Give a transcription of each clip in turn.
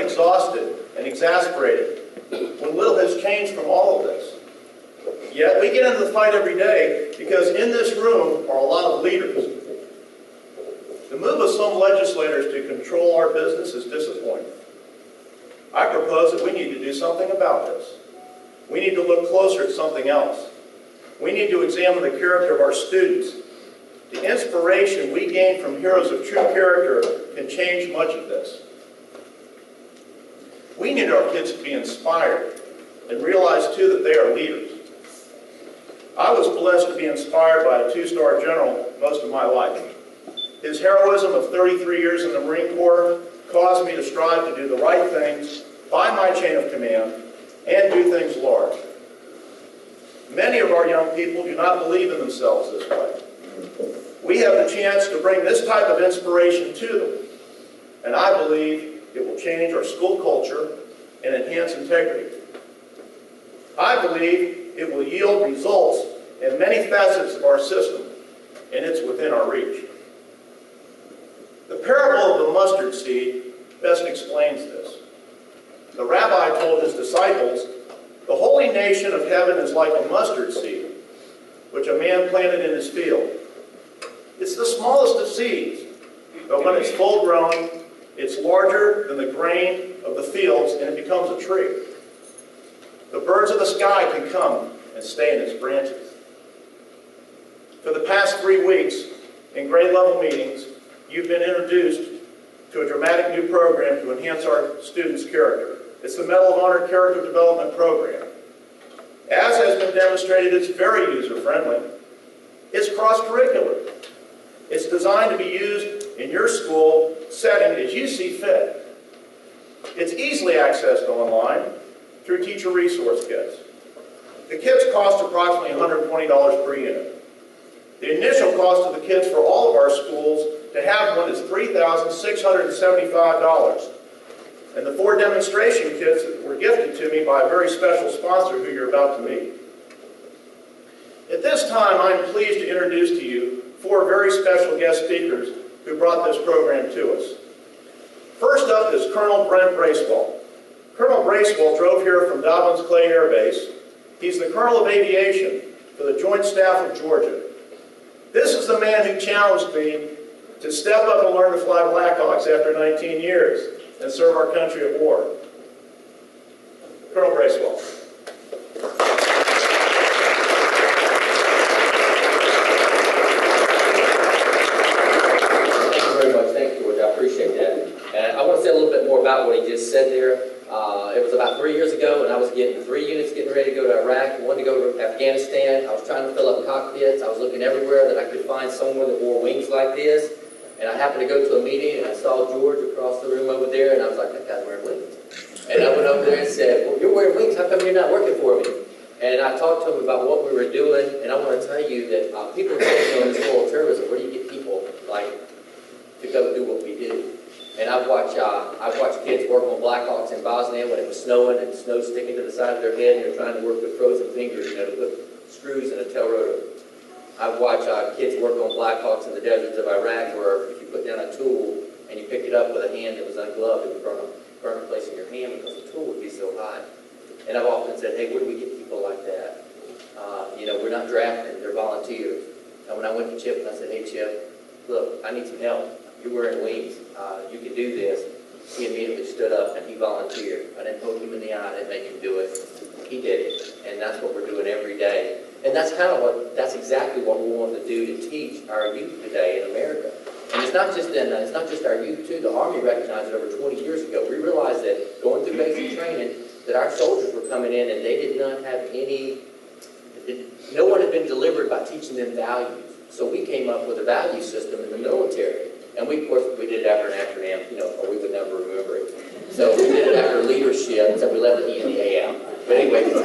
exhausted and exasperated when little has changed from all of this. Yet we get into the fight every day because in this room are a lot of leaders. The move of some legislators to control our business is disappointing. I propose that we need to do something about this. We need to look closer at something else. We need to examine the character of our students. The inspiration we gain from heroes of true character can change much of this. We need our kids to be inspired and realize, too, that they are leaders. I was blessed to be inspired by a two-star general most of my life. His heroism of 33 years in the Marine Corps caused me to strive to do the right things, by my chain of command, and do things large. Many of our young people do not believe in themselves this way. We have the chance to bring this type of inspiration to them, and I believe it will change our school culture and enhance integrity. I believe it will yield results in many facets of our system, and it's within our reach. The parable of the mustard seed best explains this. The rabbi told his disciples, "The holy nation of heaven is like a mustard seed, which a man planted in his field. It's the smallest of seeds, but when it's full grown, it's larger than the grain of the fields, and it becomes a tree. The birds of the sky can come and stay in its branches." For the past 3 weeks, in grade level meetings, you've been introduced to a dramatic new program to enhance our students' character. It's the Medal of Honor Character Development Program. As has been demonstrated, it's very user-friendly. It's cross-curricular. It's designed to be used in your school setting as you see fit. It's easily accessed online through teacher resource kits. The kits cost approximately $120 per unit. The initial cost of the kits for all of our schools to have one is $3,675. And the 4 demonstration kits that were gifted to me by a very special sponsor who you're about to meet. At this time, I'm pleased to introduce to you 4 very special guest speakers who brought this program to us. First up is Colonel Brent Bracewell. Colonel Bracewell drove here from Dobbins Clay Air Base. He's the Colonel of Aviation for the Joint Staff of Georgia. This is the man who challenged me to step up and learn to fly Blackhawks after 19 years and serve our country at war. Colonel Bracewell. Thank you very much. Thank you, George. I appreciate that. And I want to say a little bit more about what he just said there. It was about 3 years ago, and I was getting 3 units getting ready to go to Iraq, one to go to Afghanistan. I was trying to fill up cockpits. I was looking everywhere that I could find someone that wore wings like this. And I happened to go to a meeting, and I saw George across the room over there, and I was like, that guy's wearing wings. And I went over there and said, well, you're wearing wings. How come you're not working for me? And I talked to him about what we were doing, and I want to tell you that people say, this whole tourism, where do you get people like to go do what we do? And I've watched kids work on Blackhawks in Bosnia when it was snowing and snow sticking to the side of their head, and they're trying to work with frozen fingers, to put screws in a tail rotor. I've watched kids work on Blackhawks in the deserts of Iraq, where if you put down a tool and you picked it up with a hand that was ungloved, it would burn a place in your hand because the tool would be so hot. And I've often said, hey, where do we get people like that? We're not drafting, they're volunteers. And when I went to Chip and I said, hey, Chip, look, I need some help. You're wearing wings. You can do this. He immediately stood up and he volunteered. I didn't poke him in the eye. I didn't make him do it. He did it. And that's what we're doing every day. And that's exactly what we want to do to teach our youth today in America. And it's not just our youth too. The Army recognized it over 20 years ago. We realized that going through basic training, that our soldiers were coming in and they did not have no one had been delivered by teaching them values. So we came up with a value system in the military. And we, of course, we did it after an acronym, or we would never remember it. So we did it after leadership, except we left the E and the A out. But anyway, it's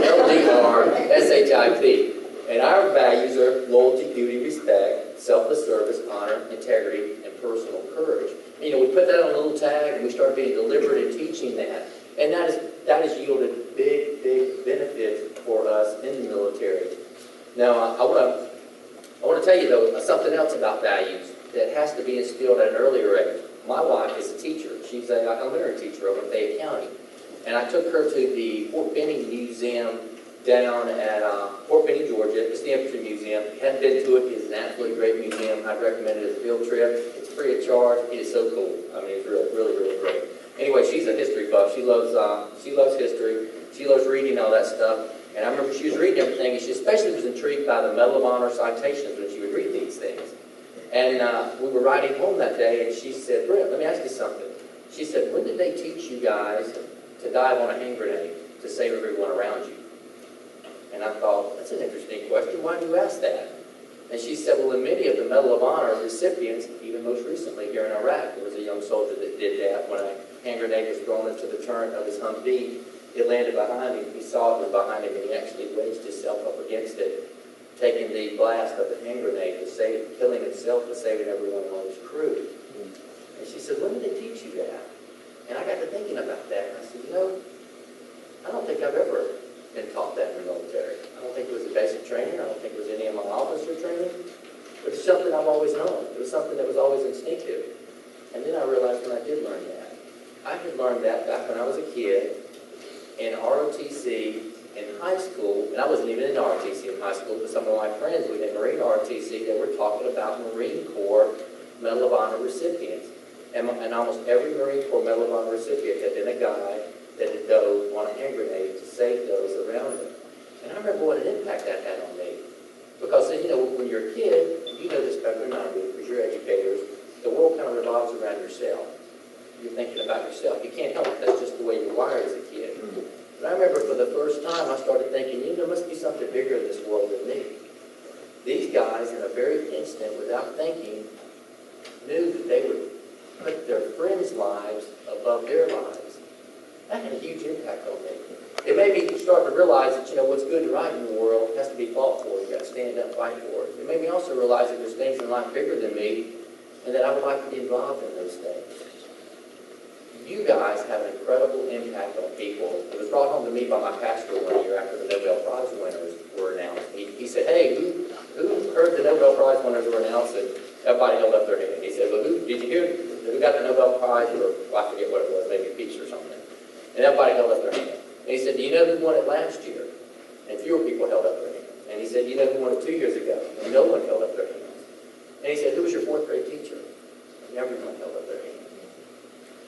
LDRSHIP. And our values are loyalty, duty, respect, selfless service, honor, integrity, and personal courage. And, we put that on a little tag, and we started being deliberate in teaching that. And that has yielded big, big benefits for us in the military. Now, I want to tell you, though, something else about values that has to be instilled at an earlier age. my wife is a teacher. She's an elementary teacher over in Fayette County. And I took her to the Fort Benning Museum down at Fort Benning, Georgia. It's the Infantry Museum. If you hadn't been to it, it's an absolutely great museum. I'd recommend it as a field trip. It's free of charge. It is so cool. I mean, it's really, really, really great. Anyway, she's a history buff. She loves history. She loves reading all that stuff. And I remember she was reading everything, and she especially was intrigued by the Medal of Honor citations when she would read these things. And we were riding home that day, and she said, "Brent, let me ask you something." She said, "When did they teach you guys to dive on a hand grenade to save everyone around you?" And I thought, that's an interesting question. Why do you ask that? And she said, well, in many of the Medal of Honor recipients, even most recently here in Iraq, there was a young soldier that did that. When a hand grenade was thrown into the turret of his Humvee, it landed behind him. He saw it was behind him, and he actually wedged himself up against it, taking the blast of the hand grenade to save, killing himself and saving everyone on his crew. And she said, when did they teach you that? And I got to thinking about that, and I said, I don't think I've ever been taught that in the military. I don't think it was a basic training. I don't think it was any of my officer training. But it's something I've always known. It was something that was always instinctive. And then I realized when I did learn that, I had learned that back when I was a kid in ROTC in high school, and I wasn't even in ROTC in high school, but some of my friends within Marine ROTC, they were talking about Marine Corps Medal of Honor recipients. And almost every Marine Corps Medal of Honor recipient had been a guy that had dove on a hand grenade to save those around him. And I remember what an impact that had on me. Because, when you're a kid, you know this better than I do, because you're educators, the world kind of revolves around yourself. You're thinking about yourself. You can't help it. That's just the way you're wired as a kid. But I remember for the first time, I started thinking, there must be something bigger in this world than me. These guys, in a very instant, without thinking, knew that they would put their friends' lives above their lives. That had a huge impact on me. It made me start to realize that, what's good and right in the world has to be fought for. You've got to stand up and fight for it. It made me also realize that there's things in life bigger than me and that I would like to be involved in those things. You guys have an incredible impact on people. It was brought home to me by my pastor one year after the Nobel Prize winners were announced. He said, hey, who heard the Nobel Prize winners were announced? And everybody held up their hand. He said, well, did you hear who got the Nobel Prize? Or I forget what it was, maybe peace or something. And everybody held up their hand. And he said, do you know who won it last year? And fewer people held up their hand. And he said, you know who won it 2 years ago? And no one held up their hands. And he said, who was your fourth grade teacher? And everyone held up their hand.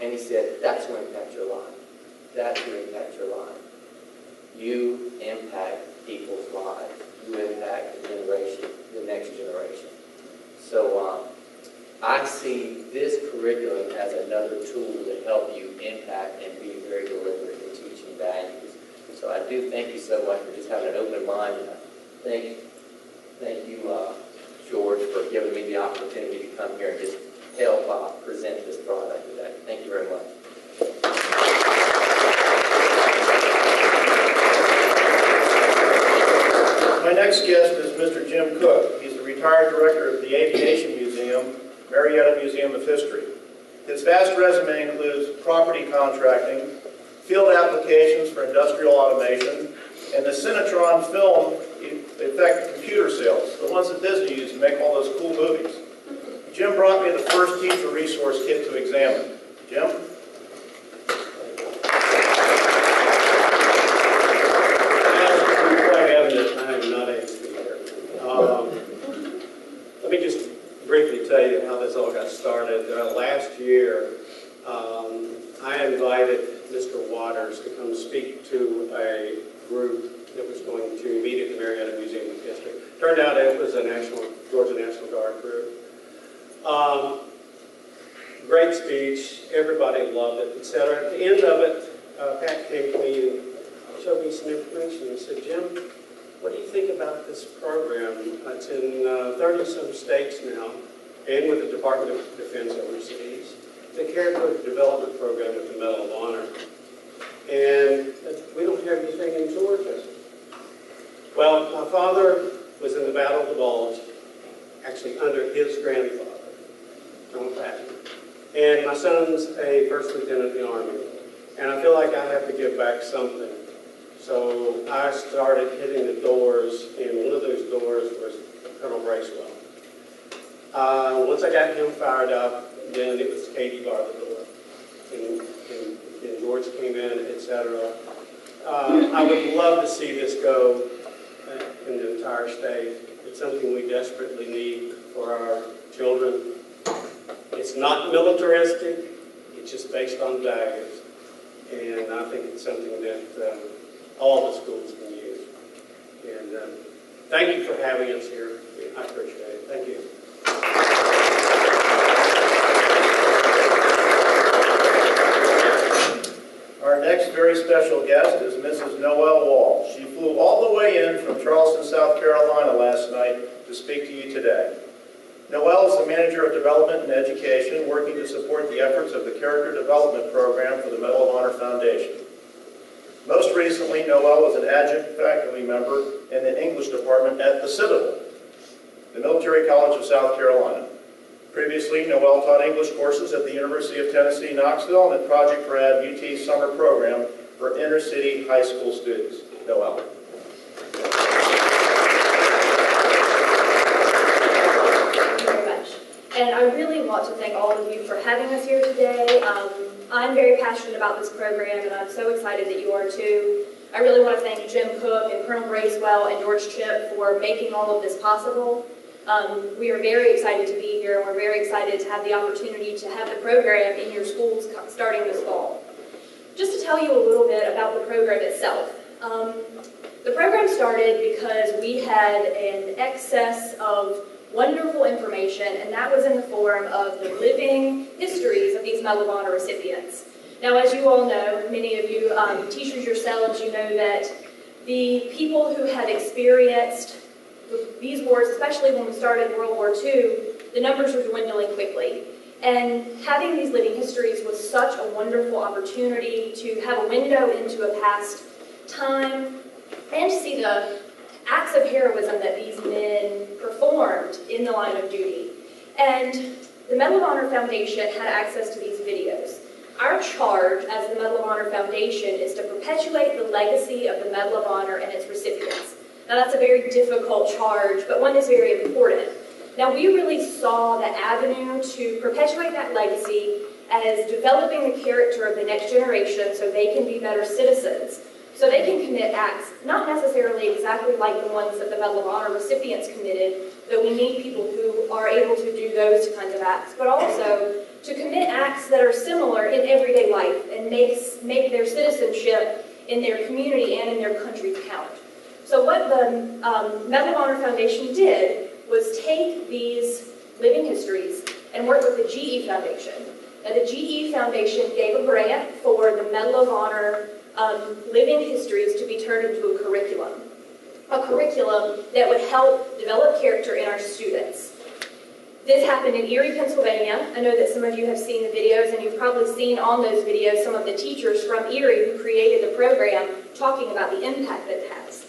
And he said, that's who impacts your life. That's who impacts your life. You impact people's lives. You impact the generation, the next generation. So I see this curriculum as another tool to help you impact and be very deliberate in teaching values. So I do thank you so much for just having an open mind. Thank you, George, for giving me the opportunity to come here and just help present this product today. Thank you very much. My next guest is Mr. Jim Cook. He's the retired director of the Aviation Museum, Marietta Museum of History. His vast resume includes property contracting, field applications for industrial automation, and the Cinetron film effect computer sales, the ones that Disney used to make all those cool movies. Jim brought me the first teacher resource kit to examine. Jim? It's quite evident I am not a speaker. Let me just briefly tell you how this all got started. Last year, I invited Mr. Waters to come speak to a group that was going to meet at the Marietta Museum of History. Turned out it was a Georgia National Guard group. Great speech, everybody loved it, etc. At the end of it, Pat came to me and showed me some information. He said, Jim, what do you think about this program? It's in 30-some states now, and with the Department of Defense overseas. It's a character development program with the Medal of Honor. And we don't have anything in Georgia. Well, my father was in the Battle of the Bulge, actually under his grandfather, John Patton. And my son's a first lieutenant in the Army. And I feel like I have to give back something. So I started hitting the doors, and one of those doors was Colonel Bracewell. Once I got him fired up, then it was Katie Barbadour, and George came in, etc. I would love to see this go in the entire state. It's something we desperately need for our children. It's not militaristic, it's just based on values. And I think it's something that all the schools can use. And thank you for having us here. I appreciate it. Thank you. Our next very special guest is Mrs. Noelle Wall. She flew all the way in from Charleston, South Carolina last night to speak to you today. Noelle is the Manager of Development and Education, working to support the efforts of the Character Development Program for the Medal of Honor Foundation. Most recently, Noelle was an adjunct faculty member in the English department at the Citadel, the Military College of South Carolina. Previously, Noelle taught English courses at the University of Tennessee, Knoxville, and at Project Grad, UT's summer program for inner-city high school students. Noelle. And I really want to thank all of you for having us here today. I'm very passionate about this program, and I'm so excited that you are too. I really want to thank Jim Cook and Colonel Bracewell and George Chip for making all of this possible. We are very excited to be here, and we're very excited to have the opportunity to have the program in your schools starting this fall. Just to tell you a little bit about the program itself. The program started because we had an excess of wonderful information, and that was in the form of the living histories of these Medal of Honor recipients. Now, as you all know, many of you teachers yourselves, you know that the people who have experienced these wars, especially when we started World War II, the numbers were dwindling quickly. And having these living histories was such a wonderful opportunity to have a window into a past time and to see the acts of heroism that these men performed in the line of duty. And the Medal of Honor Foundation had access to these videos. Our charge as the Medal of Honor Foundation is to perpetuate the legacy of the Medal of Honor and its recipients. Now that's a very difficult charge, but one that's very important. Now we really saw the avenue to perpetuate that legacy as developing the character of the next generation so they can be better citizens. So they can commit acts, not necessarily exactly like the ones that the Medal of Honor recipients committed, though we need people who are able to do those kinds of acts, but also to commit acts that are similar in everyday life and make their citizenship in their community and in their country count. So what the Medal of Honor Foundation did was take these living histories and work with the GE Foundation. Now the GE Foundation gave a grant for the Medal of Honor living histories to be turned into a curriculum that would help develop character in our students. This happened in Erie, Pennsylvania. I know that some of you have seen the videos, and you've probably seen on those videos some of the teachers from Erie who created the program talking about the impact that it has.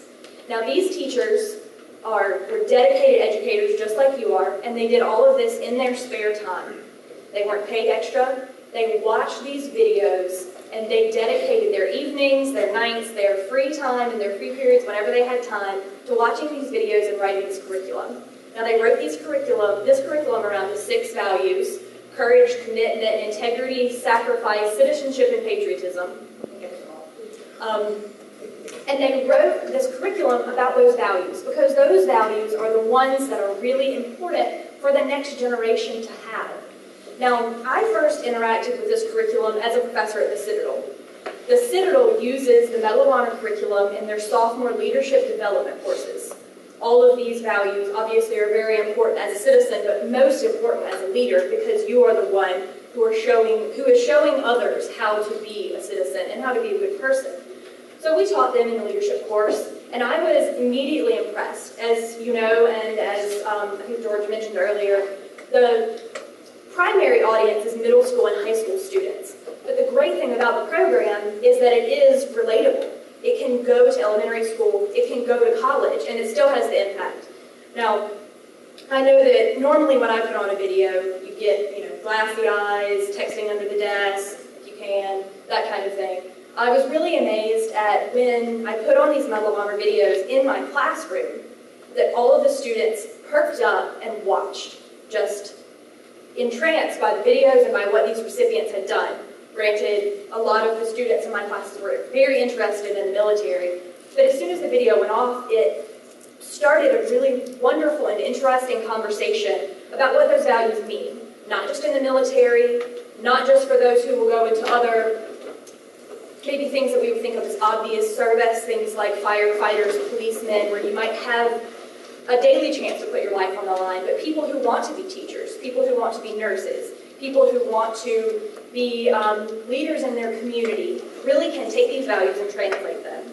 Now these teachers were dedicated educators just like you are, and they did all of this in their spare time. They weren't paid extra. They watched these videos and they dedicated their evenings, their nights, their free time, and their free periods whenever they had time to watching these videos and writing this curriculum. Now they wrote this curriculum around the 6 values: courage, commitment, integrity, sacrifice, citizenship, and patriotism. And they wrote this curriculum about those values because those values are the ones that are really important for the next generation to have. Now, I first interacted with this curriculum as a professor at the Citadel. The Citadel uses the Medal of Honor curriculum in their sophomore leadership development courses. All of these values obviously are very important as a citizen, but most important as a leader because you are the one who is showing others how to be a citizen and how to be a good person. So we taught them in the leadership course, and I was immediately impressed. As you know, and as I think George mentioned earlier, the primary audience is middle school and high school students. But the great thing about the program is that it is relatable. It can go to elementary school, it can go to college, and it still has the impact. Now, I know that normally when I put on a video, you get, glassy eyes, texting under the desk, if you can, that kind of thing. I was really amazed at when I put on these Medal of Honor videos in my classroom that all of the students perked up and watched. entranced by the videos and by what these recipients had done. Granted, a lot of the students in my classes were very interested in the military, but as soon as the video went off, it started a really wonderful and interesting conversation about what those values mean, not just in the military, not just for those who will go into other, maybe things that we would think of as obvious service, things like firefighters, policemen, where you might have a daily chance to put your life on the line, but people who want to be teachers, people who want to be nurses, people who want to be leaders in their community, really can take these values and translate them.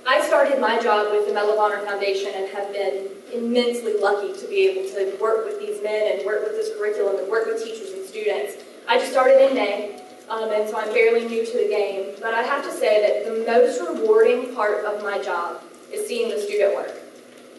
I started my job with the Medal of Honor Foundation and have been immensely lucky to be able to work with these men and work with this curriculum and work with teachers and students. I just started in May, and so I'm fairly new to the game, but I have to say that the most rewarding part of my job is seeing the student work.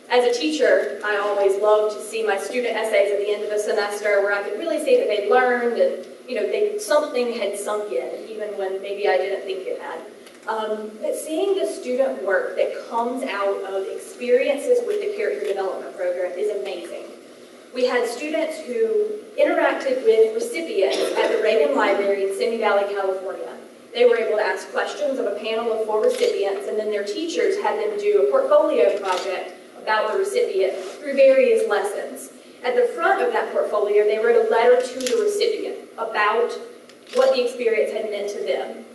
As a teacher, I always love to see my student essays at the end of a semester where I could really see that they'd learned and something had sunk in, even when maybe I didn't think it had. But seeing the student work that comes out of experiences with the character development program is amazing. We had students who interacted with recipients at the Reagan Library in Simi Valley, California. They were able to ask questions of a panel of 4 recipients, and then their teachers had them do a portfolio project about the recipient through various lessons. At the front of that portfolio, they wrote a letter to the recipient about what the experience had meant to them.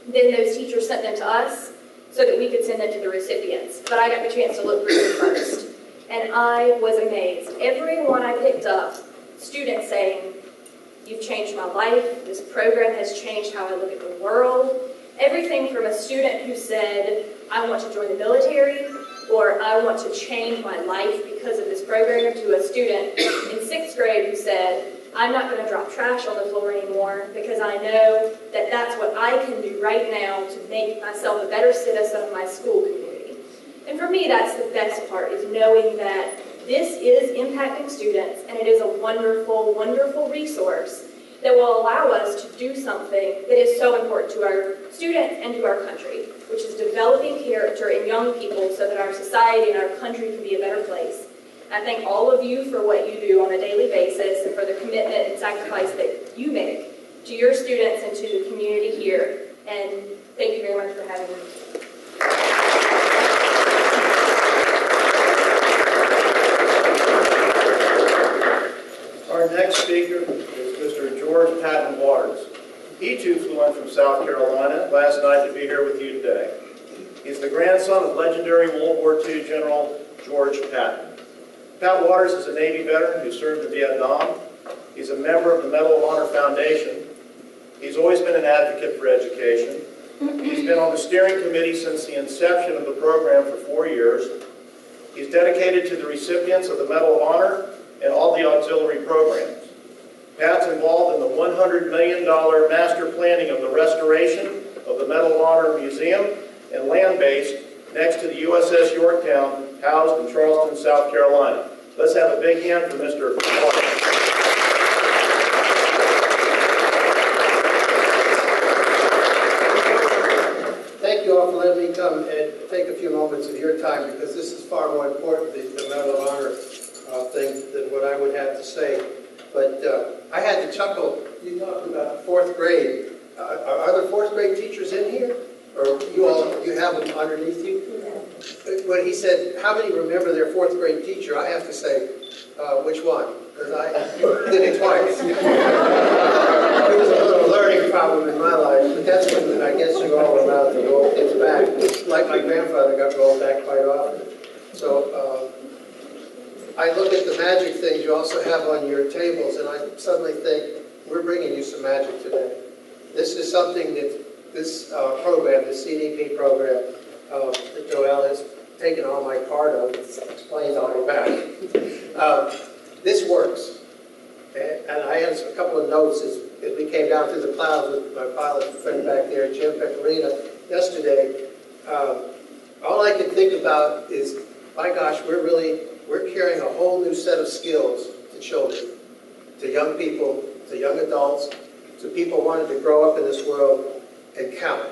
Then those teachers sent them to us so that we could send them to the recipients. But I got the chance to look through them first. And I was amazed. Every one I picked up, students saying, "You've changed my life. This program has changed how I look at the world." Everything from a student who said, "I want to join the military," or "I want to change my life because of this program," to a student in 6th grade who said, "I'm not going to drop trash on the floor anymore because I know that that's what I can do right now to make myself a better citizen of my school community." And for me, that's the best part, is knowing that this is impacting students, and it is a wonderful, wonderful resource that will allow us to do something that is so important to our students and to our country, which is developing character in young people so that our society and our country can be a better place. I thank all of you for what you do on a daily basis and for the commitment and sacrifice that you make to your students and to the community here. And thank you very much for having me. Our next speaker is Mr. George Patton Waters. He too flew in from South Carolina last night to be here with you today. He's the grandson of legendary World War II General George Patton. Pat Waters is a Navy veteran who served in Vietnam. He's a member of the Medal of Honor Foundation. He's always been an advocate for education. He's been on the steering committee since the inception of the program for 4 years. He's dedicated to the recipients of the Medal of Honor and all the auxiliary programs. Pat's involved in the $100 million master planning of the restoration of the Medal of Honor Museum and land base next to the USS Yorktown, housed in Charleston, South Carolina. Let's have a big hand for Mr. Waters. Thank you all for letting me come and take a few moments of your time, because this is far more important, the Medal of Honor thing, than what I would have to say. But I had to chuckle. You talked about 4th grade. Are there 4th grade teachers in here? Or you have them underneath you? When he said, how many remember their 4th grade teacher, I have to say, which one? Because I did it twice. It was a little learning problem in my life, but that's when I guess you all are allowed to roll kids back. Like my grandfather got rolled back quite often. So I look at the magic things you also have on your tables, and I suddenly think, we're bringing you some magic today. This is something that this program, the CDP program, that Joelle has taken all my part of, explained on her back. This works. And I had a couple of notes as we came down through the clouds with my pilot friend back there, Jim Pecorino, yesterday. All I can think about is, my gosh, we're carrying a whole new set of skills to children, to young people, to young adults, to people wanting to grow up in this world and count.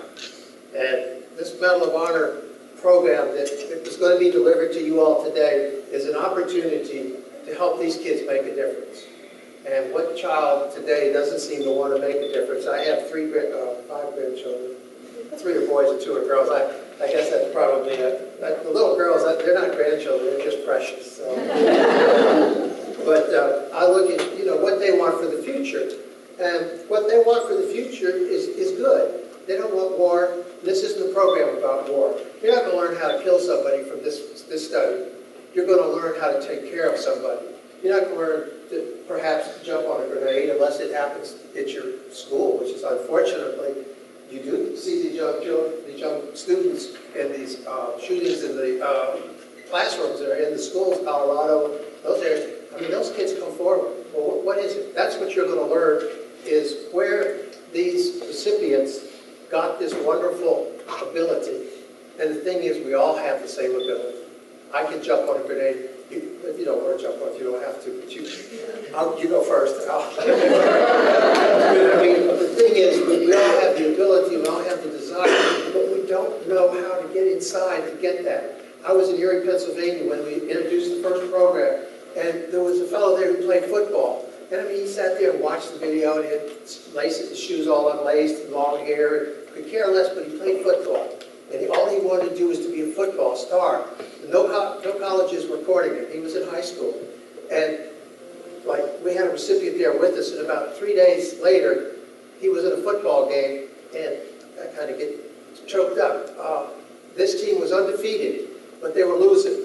And this Medal of Honor program that is going to be delivered to you all today is an opportunity to help these kids make a difference. And what child today doesn't seem to want to make a difference? I have 5 grandchildren. 3 are boys and 2 are girls. I guess that's probably it. The little girls, they're not grandchildren, they're just precious. So. But I look at, what they want for the future. And what they want for the future is good. They don't want war. This isn't a program about war. You're not going to learn how to kill somebody from this study. You're going to learn how to take care of somebody. You're not going to learn to perhaps jump on a grenade unless it happens at your school, which is unfortunately, you do see these young students in these shootings in the classrooms that are in the schools, Colorado, those areas. I mean, those kids come forward. Well, what is it? That's what you're going to learn, is where these recipients got this wonderful ability. And the thing is, we all have the same ability. I can jump on a grenade. If you don't want to jump on it, you don't have to. But you go first. I mean, the thing is, we all have the ability, we all have the desire, but we don't know how to get inside to get that. I was in Erie, Pennsylvania when we introduced the first program, and there was a fellow there who played football. And I mean, he sat there and watched the video, and he had his shoes all unlaced and long hair, and could care less, but he played football. And all he wanted to do was to be a football star. No colleges were courting him. He was in high school. And we had a recipient there with us, and about 3 days later, he was at a football game, and I kind of get choked up. This team was undefeated, but they were losing.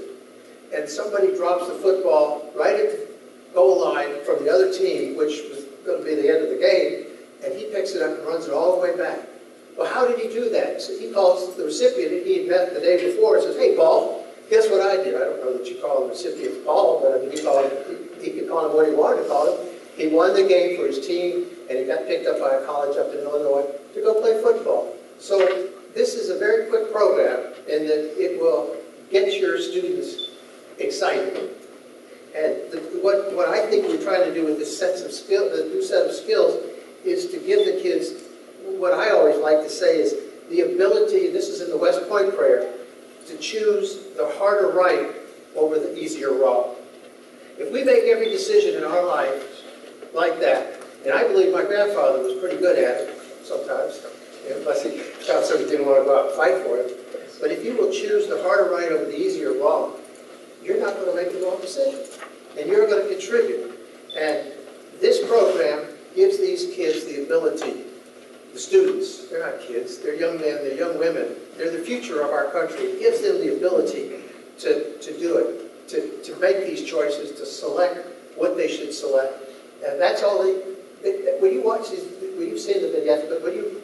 And somebody drops the football right at the goal line from the other team, which was going to be the end of the game, and he picks it up and runs it all the way back. Well, how did he do that? So he calls the recipient he had met the day before and says, "Hey, Paul, guess what I did?" I don't know that you call the recipient Paul, but I mean, he could call him what he wanted to call him. He won the game for his team, and he got picked up by a college up in Illinois to go play football. So this is a very quick program in that it will get your students excited. And what I think we're trying to do with this the new set of skills, is to give the kids what I always like to say is the ability, this is in the West Point prayer, to choose the harder right over the easier wrong. If we make every decision in our life like that, and I believe my grandfather was pretty good at it sometimes, unless he found somebody didn't want to go out and fight for it. But if you will choose the harder right over the easier wrong, you're not going to make the wrong decision. And you're going to contribute. And this program gives these kids the ability, the students, they're not kids, they're young men, they're young women, they're the future of our country. It gives them the ability to do it, to make these choices, to select what they should select. And that's all when you watch these, you've seen the vignettes, but when you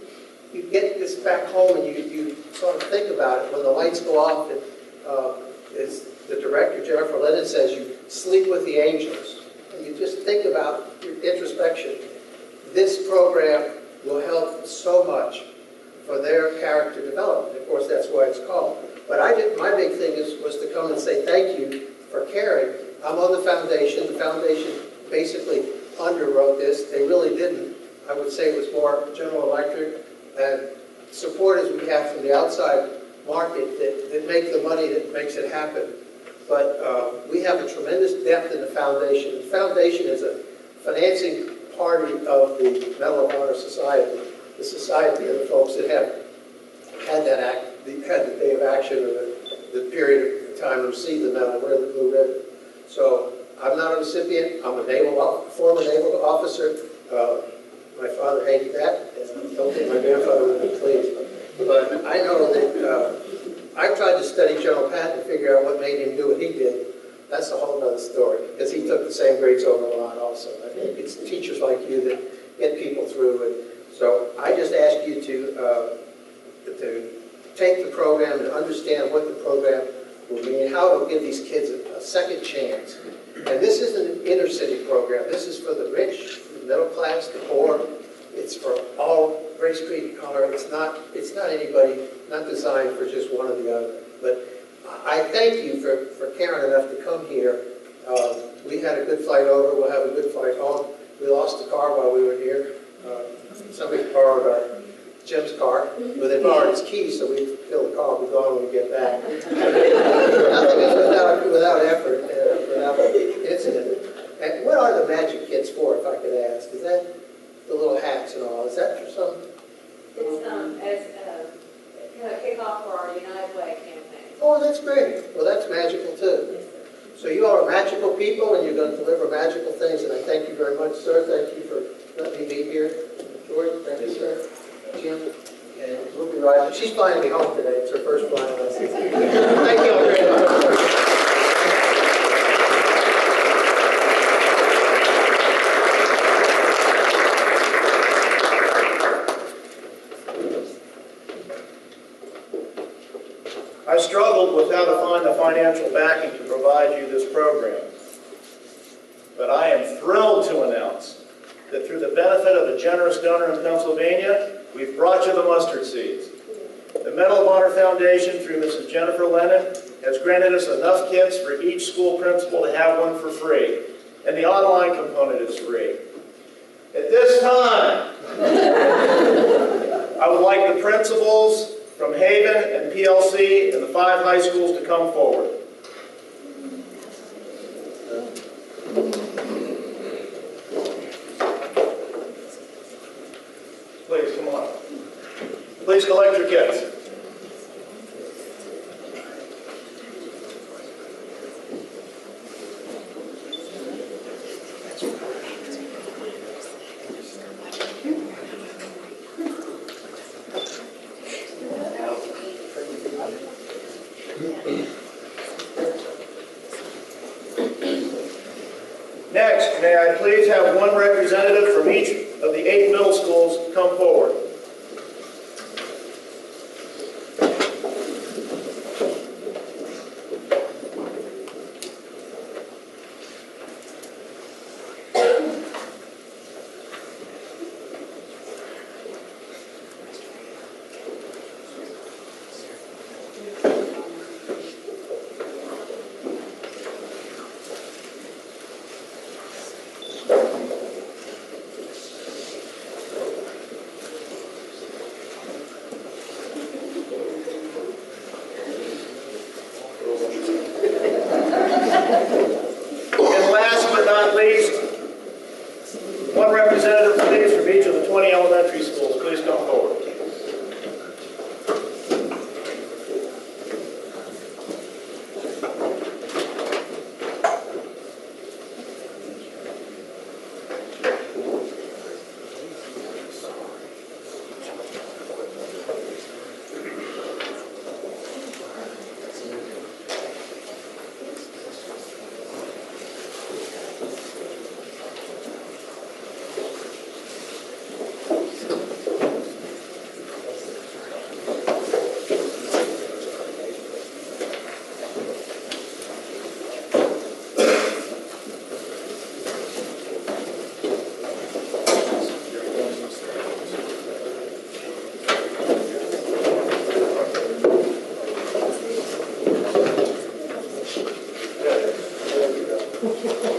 get this back home and you sort of think about it, when the lights go off, and as the director, Jennifer Lennon, says, you sleep with the angels. And you just think about your introspection. This program will help so much for their character development. Of course, that's why it's called. But my big thing was to come and say thank you for caring. I'm on the foundation. The foundation basically underwrote this. They really didn't. I would say it was more General Electric and supporters we have from the outside market that make the money that makes it happen. But we have a tremendous depth in the foundation. The foundation is a financing party of the Medal of Honor Society. The society of the folks that have had had the day of action or the period of time to receive the medal, wear the blue ribbon. So I'm not a recipient. I'm a former naval officer. My father hated that, and I don't think my grandfather would be pleased. But I know that I tried to study General Patton and figure out what made him do what he did. That's a whole other story, because he took the same grades over a lot also. I think it's teachers like you that get people through it. So I just ask you to take the program and understand what the program will mean, how it will give these kids a second chance. And this isn't an inner city program. This is for the rich, the middle class, the poor. It's for all race, creed, and color. It's not anybody, not designed for just one or the other. But I thank you for caring enough to come here. We had a good flight over. We'll have a good flight home. We lost the car while we were here. Somebody borrowed Jim's car. Well, they borrowed his keys, so we fill the car. We'll be gone when we get back. Nothing is without effort, without incident. And what are the magic kits for, if I could ask? Is that the little hats and all? Is that for some? It's, as, kind of kickoff for our United Way campaign. Oh, that's great. Well, that's magical too. Yes, sir. So you all are magical people and you're going to deliver magical things, and I thank you very much, sir. Thank you for letting me be here. George, thank you, sir. Jim, and Ruby Ryder. She's flying me home today. It's her first flying lesson. Thank you all very much. I struggled with how to find the financial backing to provide you this program. But I am thrilled to announce that through the benefit of a generous donor in Pennsylvania, we've brought you the mustard seeds. The Medal of Honor Foundation, through Mrs. Jennifer Lennon, has granted us enough kits for each school principal to have one for free. And the online component is free. At this time, I would like the principals from Haven and PLC and the 5 high schools to come forward. Please, come on. Please collect your kits. Next, may I please have one representative from each of the 8 middle schools come forward. And last but not least, one representative please from each of the 20 elementary schools. Please come forward. Good.